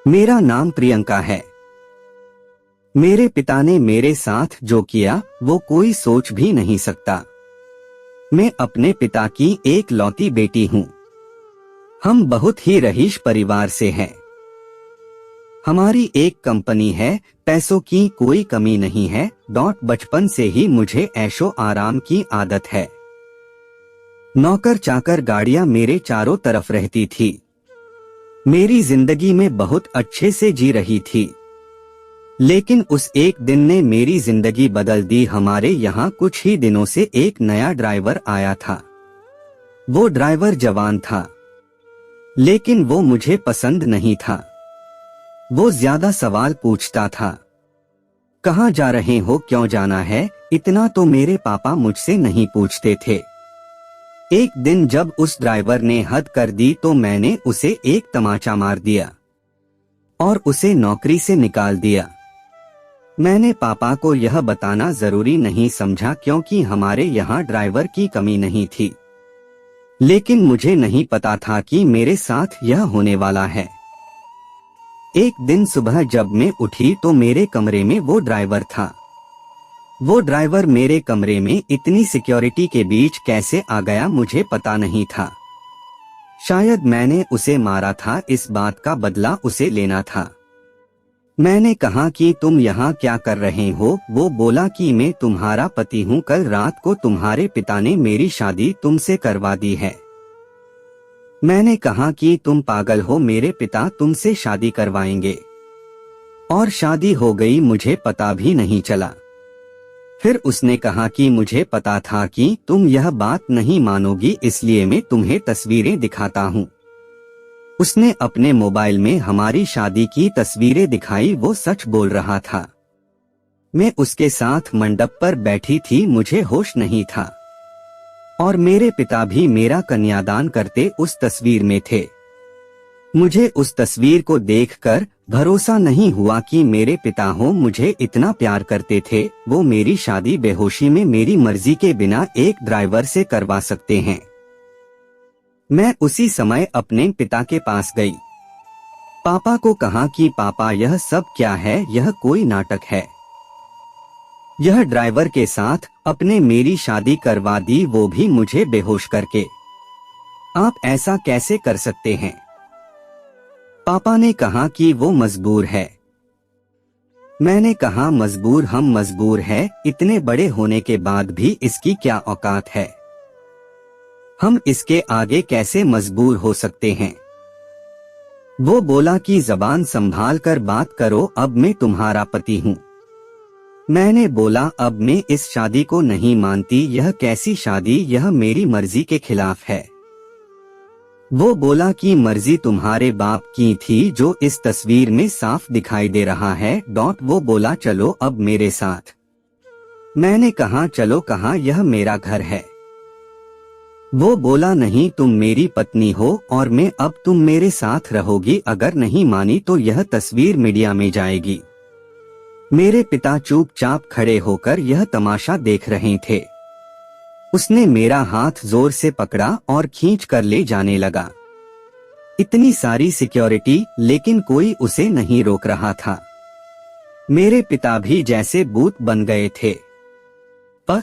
मेरा नाम प्रियंका है। मेरे पिता ने मेरे साथ जो किया वो कोई सोच भी नहीं सकता। मैं अपने पिता की एक लौती बेटी हूँ। हम बहुत ही रईस परिवार से हैं। हमारी एक कंपनी है, पैसों की कोई कमी नहीं है। बचपन से ही मुझे ऐशो आराम की आदत है। नौकर चाकर गाड़ियां मेरे चारों तरफ रहती थी। मेरी जिंदगी में बहुत अच्छे से जी रही थी। लेकिन उस एक दिन ने मेरी जिंदगी बदल दी। हमारे यहाँ कुछ ही दिनों से एक नया ड्राइवर आया था। वो ड्राइवर जवान था, लेकिन वो मुझे पसंद नहीं था। वो ज्यादा सवाल पूछता था। कहाँ जा रहे हो, क्यों जाना है, इतना तो मेरे पापा मुझसे नहीं पूछते थे। एक दिन जब उस ड्राइवर ने हद कर दी तो मैंने उसे एक तमाचा मार दिया और उसे नौकरी से निकाल दिया। मैंने पापा को यह बताना जरूरी नहीं समझा, क्योंकि हमारे यहाँ ड्राइवर की कमी नहीं थी। लेकिन मुझे नहीं पता था कि मेरे साथ यह होने वाला है। एक दिन सुबह जब मैं उठी तो मेरे कमरे में वो ड्राइवर था। वो ड्राइवर मेरे कमरे में इतनी सिक्योरिटी के बीच कैसे आ गया मुझे पता नहीं था। शायद मैंने उसे मारा था, इस बात का बदला उसे लेना था। मैंने कहा कि तुम यहाँ क्या कर रहे हो? वो बोला कि मैं तुम्हारा पति हूँ, कल रात को तुम्हारे पिता ने मेरी शादी तुमसे करवा दी है। मैंने कहा कि तुम पागल हो, मेरे पिता तुमसे शादी करवाएंगे। और शादी हो गई, मुझे पता भी नहीं चला। फिर उसने कहा कि मुझे पता था कि तुम यह बात नहीं मानोगी, इसलिए मैं तुम्हें तस्वीरें दिखाता हूँ। उसने अपने मोबाइल में हमारी शादी की तस्वीरें दिखाई। वो सच बोल रहा था। मैं उसके साथ मंडप पर बैठी थी, मुझे होश नहीं था। और मेरे पिता भी मेरा कन्यादान करते उस तस्वीर में थे। मुझे उस तस्वीर को देखकर भरोसा नहीं हुआ कि मेरे पिता हो मुझे इतना प्यार करते थे। वो मेरी शादी बेहोशी में मेरी मर्जी के बिना एक ड्राइवर से करवा सकते हैं। मैं उसी समय अपने पिता के पास गई। पापा को कहा कि पापा यह सब क्या है, यह कोई नाटक है। यह ड्राइवर के साथ अपने मेरी शादी करवा दी, वो भी मुझे बेहोश करके। आप ऐसा कैसे कर सकते हैं? पापा ने कहा कि वो मजबूर है। मैंने कहा मजबूर, हम मजबूर है, इतने बड़े होने के बाद भी इसकी क्या औकात है? हम इसके आगे कैसे मजबूर हो सकते हैं? वो बोला कि जबान संभाल कर बात करो, अब मैं तुम्हारा पति हूँ। मैंने बोला अब मैं इस शादी को नहीं मानती, यह कैसी शादी, यह मेरी मर्जी के खिलाफ है। वो बोला कि मर्जी तुम्हारे बाप की थी, जो इस तस्वीर में साफ दिखाई दे रहा है। वो बोला चलो अब मेरे साथ। मैंने कहा चलो कहाँ, यह मेरा घर है। वो बोला नहीं, तुम मेरी पत्नी हो और मैं अब तुम मेरे साथ रहोगी, अगर नहीं मानी तो यह तस्वीर मीडिया में जाएगी। मेरे पिता चुपचाप खड़े होकर यह तमाशा देख रहे थे। उसने मेरा हाथ जोर से पकड़ा और खींच कर ले जाने लगा। इतनी सारी सिक्योरिटी, लेकिन कोई उसे नहीं रोक रहा था। मेरे पिता भी जैसे भूत बन गए थे। पर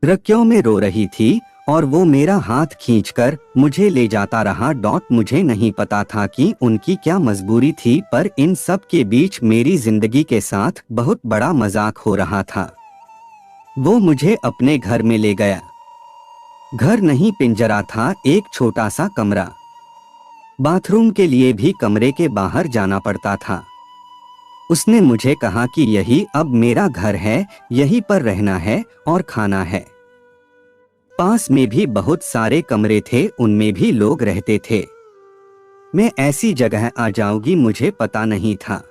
रक्यों में रो रही थी और वो मेरा हाथ खींचकर मुझे ले जाता रहा। मुझे नहीं पता था कि उनकी क्या मजबूरी थी, पर इन सब के बीच मेरी जिंदगी के साथ बहुत बड़ा मजाक हो रहा था। वो मुझे अपने घर में ले गया। घर नहीं, पिंजरा था, एक छोटा सा कमरा। बाथरूम के लिए भी कमरे के बाहर जाना पड़ता था। उसने मुझे कहा कि यही अब मेरा घर है, यहीं पर रहना है और खाना है। पास में भी बहुत सारे कमरे थे, उनमें भी लोग रहते थे। मैं ऐसी जगह आ जाऊंगी मुझे पता नहीं था।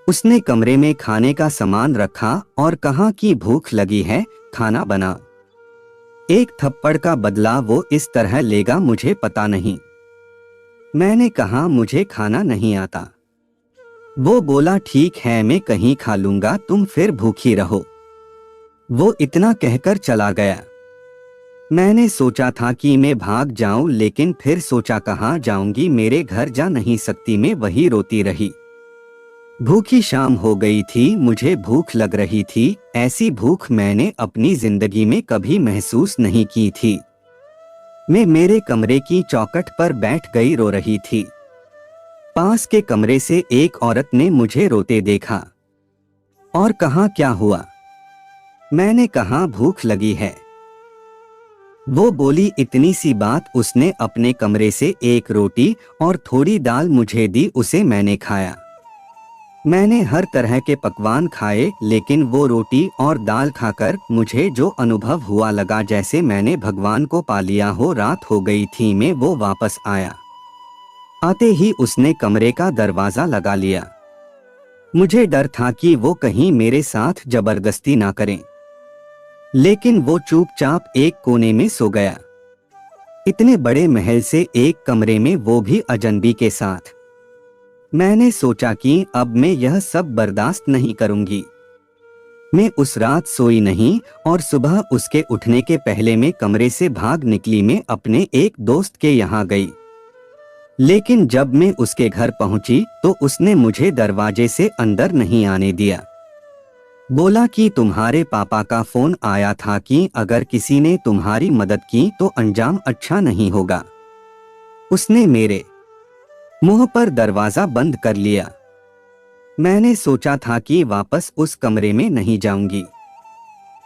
उसने कमरे में खाने का सामान रखा और कहा कि भूख लगी है, खाना बना। एक थप्पड़ का बदला वो इस तरह लेगा मुझे पता नहीं। मैंने कहा मुझे खाना नहीं आता। वो बोला ठीक है मैं कहीं खा लूंगा, तुम फिर भूखी रहो। वो इतना कहकर चला गया। मैंने सोचा था कि मैं भाग जाऊं, लेकिन फिर सोचा कहाँ जाऊंगी, मेरे घर जा नहीं सकती। मैं वही रोती रही। भूखी शाम हो गई थी, मुझे भूख लग रही थी। ऐसी भूख मैंने अपनी जिंदगी में कभी महसूस नहीं की थी। मैं मेरे कमरे की चौखट पर बैठ गई, रो रही थी। पास के कमरे से एक औरत ने मुझे रोते देखा और कहा, क्या हुआ? मैंने कहा, भूख लगी है। वो बोली, इतनी सी बात। उसने अपने कमरे से एक रोटी और थोड़ी दाल मुझे दी, उसे मैंने खाया। मैंने हर तरह के पकवान खाए, लेकिन वो रोटी और दाल खाकर मुझे जो अनुभव हुआ, लगा जैसे मैंने भगवान को पा लिया हो। रात हो गई थी, मैं वो वापस आया। आते ही उसने कमरे का दरवाजा लगा लिया। मुझे डर था कि वो कहीं मेरे साथ जबरदस्ती ना करें, लेकिन वो चुपचाप एक कोने में सो गया। इतने बड़े महल से एक कमरे में, वो भी अजनबी के साथ। मैंने सोचा कि अब मैं यह सब बर्दाश्त नहीं करूंगी। मैं उस रात सोई नहीं और सुबह उसके उठने के पहले मैं कमरे से भाग निकली। मैं अपने एक दोस्त के यहाँ गई, लेकिन जब मैं उसके घर पहुंची तो उसने मुझे दरवाजे से अंदर नहीं आने दिया। बोला कि तुम्हारे पापा का फोन आया था कि अगर किसी ने तुम्हारी मदद की तो अंजाम अच्छा नहीं होगा। उसने मेरे मुंह पर दरवाजा बंद कर लिया। मैंने सोचा था कि वापस उस कमरे में नहीं जाऊंगी,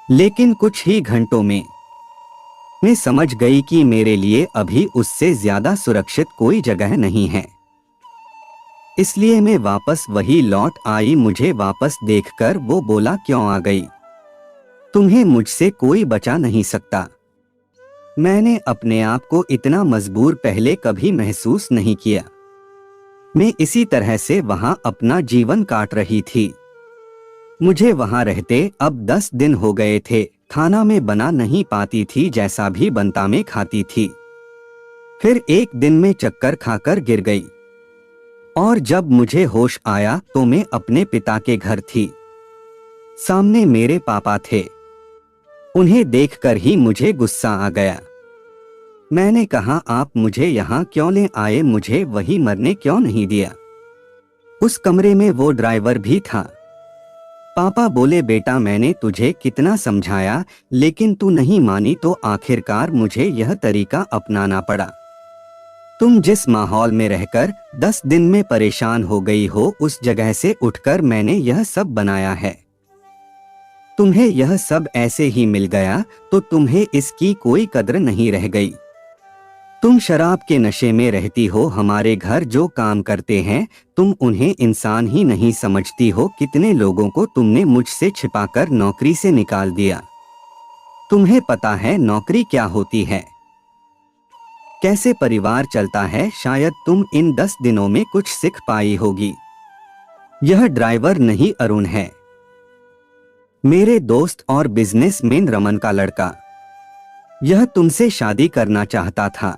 लेकिन कुछ ही घंटों में मैं समझ गई कि मेरे लिए अभी उससे ज्यादा सुरक्षित कोई जगह नहीं है। इसलिए मैं वापस वही लौट आई। मुझे वापस देखकर वो बोला, क्यों आ गई? तुम्हें मुझसे कोई बचा नहीं सकता। मैंने अपने आप को इतना मजबूर पहले कभी महसूस नहीं किया। मैं इसी तरह से वहां अपना जीवन काट रही थी। मुझे वहां रहते अब 10 दिन हो गए थे। खाना मैं बना नहीं पाती थी, जैसा भी बनता मैं खाती थी। फिर एक दिन मैं चक्कर खाकर गिर गई और जब मुझे होश आया तो मैं अपने पिता के घर थी। सामने मेरे पापा थे। उन्हें देखकर ही मुझे गुस्सा आ गया। मैंने कहा, आप मुझे यहाँ क्यों ले आए? मुझे वही मरने क्यों नहीं दिया? उस कमरे में वो ड्राइवर भी था। पापा बोले, बेटा मैंने तुझे कितना समझाया, लेकिन तू नहीं मानी, तो आखिरकार मुझे यह तरीका अपनाना पड़ा। तुम जिस माहौल में रहकर 10 दिन में परेशान हो गई हो, उस जगह से उठकर मैंने यह सब बनाया है। तुम्हें यह सब ऐसे ही मिल गया तो तुम्हें इसकी कोई कद्र नहीं रह गई। तुम शराब के नशे में रहती हो। हमारे घर जो काम करते हैं, तुम उन्हें इंसान ही नहीं समझती हो। कितने लोगों को तुमने मुझसे छिपाकर नौकरी से निकाल दिया। तुम्हें पता है नौकरी क्या होती है, कैसे परिवार चलता है? शायद तुम इन 10 दिनों में कुछ सीख पाई होगी। यह ड्राइवर नहीं, अरुण है, मेरे दोस्त और बिजनेसमैन रमन का लड़का। यह तुमसे शादी करना चाहता था।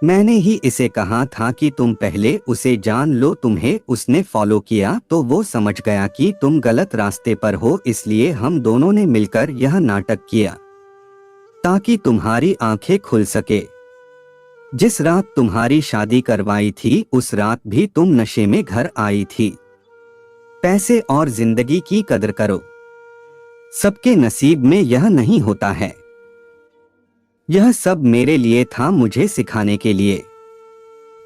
मैंने ही इसे कहा था कि तुम पहले उसे जान लो। तुम्हें उसने फॉलो किया तो वो समझ गया कि तुम गलत रास्ते पर हो, इसलिए हम दोनों ने मिलकर यह नाटक किया ताकि तुम्हारी आंखें खुल सके। जिस रात तुम्हारी शादी करवाई थी, उस रात भी तुम नशे में घर आई थी। पैसे और जिंदगी की कदर करो। सबके नसीब में यह नहीं होता है। यह सब मेरे लिए था, मुझे सिखाने के लिए।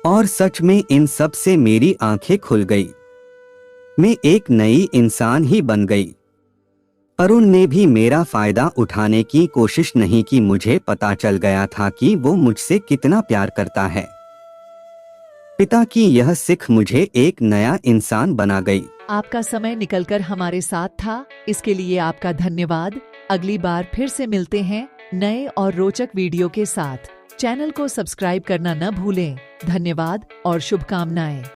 और सच में इन सब से मेरी आंखें खुल गई। मैं एक नई इंसान ही बन गई। अरुण ने भी मेरा फायदा उठाने की कोशिश नहीं की। मुझे पता चल गया था कि वो मुझसे कितना प्यार करता है। पिता की यह सिख मुझे एक नया इंसान बना गई। आपका समय निकलकर हमारे साथ था, इसके लिए आपका धन्यवाद। अगली बार फिर से मिलते हैं नए और रोचक वीडियो के साथ। चैनल को सब्सक्राइब करना न भूलें। धन्यवाद और शुभकामनाएं।